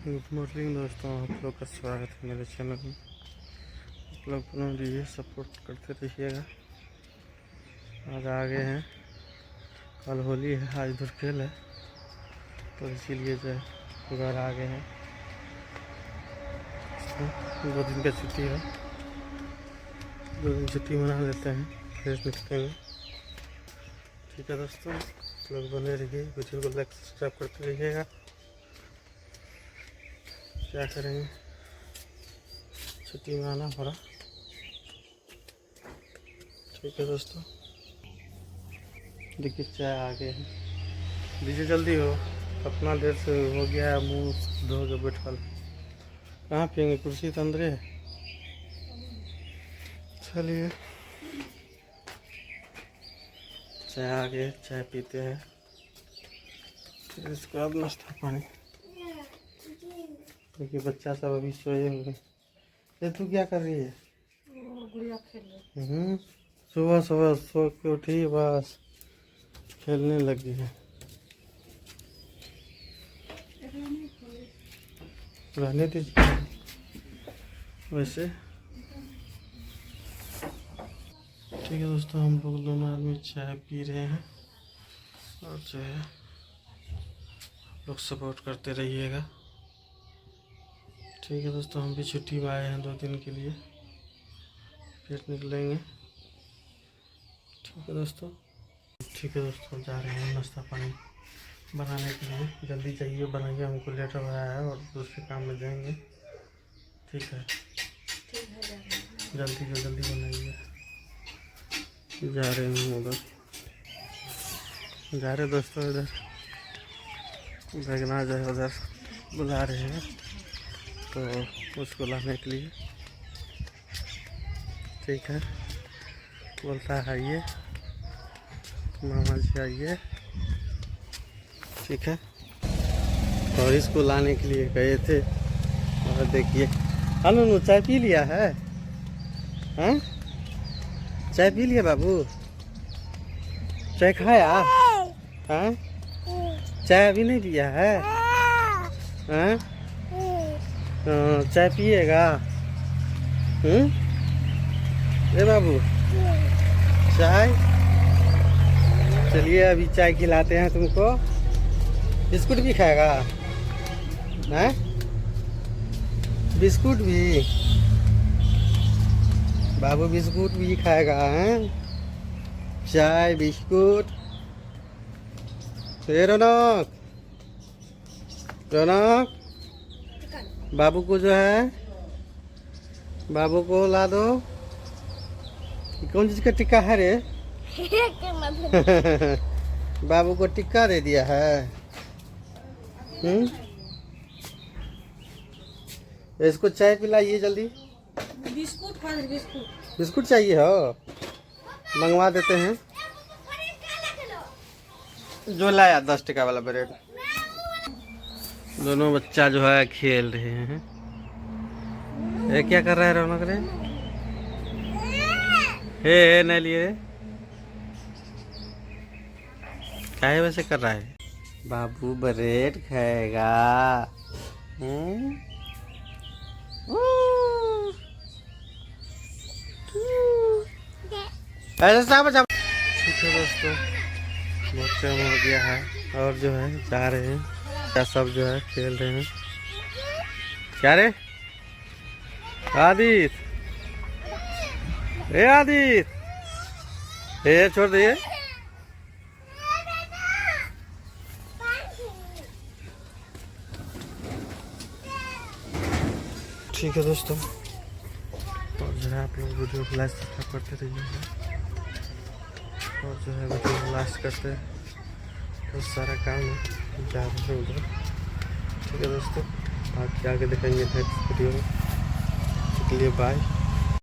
Good morning दोस्तों, आप लोग का स्वागत है मेरे चैनल में। आप लोग अपना लिए सपोर्ट करते रहिएगा। आज आगे हैं, कल होली है, आज धुरखेल है, तो इसीलिए जो है घर आ गए हैं। 2 दिन का छुट्टी है, 2 दिन छुट्टी मना लेते हैं, फिर निकलेंगे। ठीक है दोस्तों, लोग बने रहिए, वीडियो को लाइक सब्सक्राइब करते रहिएगा। क्या करेंगे, छुट्टी में आना पड़ा। ठीक है दोस्तों, देखिए चाय आ गए हैं, दीजिए जल्दी हो, अपना देर से हो गया है, मुँह धो के बैठल। कहाँ पियेंगे, कुर्सी तो अंदर है। चलिए चाय आ गए, चाय पीते हैं, फिर इसके बाद नाश्ता पानी। देखिए बच्चा सब अभी सोए हुए। ये तू क्या कर रही है? गुड़िया खेल रही। सुबह सुबह सो के उठी, बस खेलने लगी है। रहने दीजिए वैसे। ठीक है दोस्तों, हम लोग दोनों आदमी चाय पी रहे हैं और जो है आप लोग सपोर्ट करते रहिएगा। ठीक है दोस्तों, हम भी छुट्टी में आए हैं 2 दिन के लिए, फिर निकलेंगे। ठीक है दोस्तों, जा रहे हैं नाश्ता पानी बनाने के लिए। जल्दी चाहिए, बनाइए, हमको लेट हो रहा है और दूसरे काम में जाएंगे। ठीक है, जल्दी से जल्दी बनाइए। जा रहे हैं उधर, जा रहे दोस्तों, इधर बैगना जो है उधर बुला रहे हैं, तो उसको लाने के लिए। ठीक है, बोलता है आइए मामा जी आइए। ठीक है, और इसको लाने के लिए गए थे। और देखिए, अनु चाय पी लिया है? हैं, चाय पी लिया बाबू? चाय खाया? हैं, चाय अभी नहीं पिया है? हैं, चाय पिएगा? ए बाबू, चाय? चलिए अभी चाय खिलाते हैं तुमको। बिस्कुट भी खाएगा? हैं, बिस्कुट भी? बाबू बिस्कुट भी खाएगा? हैं, चाय बिस्कुट। रौनक, रौनक, बाबू को जो है, बाबू को ला दो। कौन चीज का टिक्का है रे? बाबू को टिक्का दे दिया है। इसको चाय पिलाइए जल्दी। बिस्कुट खा रही, बिस्कुट। बिस्कुट चाहिए हो? मंगवा देते हैं। जो लाया 10 टका वाला ब्रेड। दोनों बच्चा जो है खेल रहे हैं। ये क्या कर रहा है रौनक रे? हे नहीं लिए, काहे वैसे कर रहा है? बाबू ब्रेड खाएगा? ऐसा सब। ठीक है दोस्तों, बहुत टाइम हो गया है और जो है जा रहे हैं। क्या सब जो है खेल रहे हैं। क्या रे आदित? ए आदित, ए छोड़ दिए। ठीक है दोस्तों, और जो है आप लोग वीडियो को लाइक सब्सक्राइब करते रहिए। और जो है वीडियो को लास्ट करते हैं, बहुत सारा काम है, जा रहे हैं उधर। ठीक है दोस्तों, आगे देखेंगे नेक्स्ट वीडियो में। इसके लिए बाय।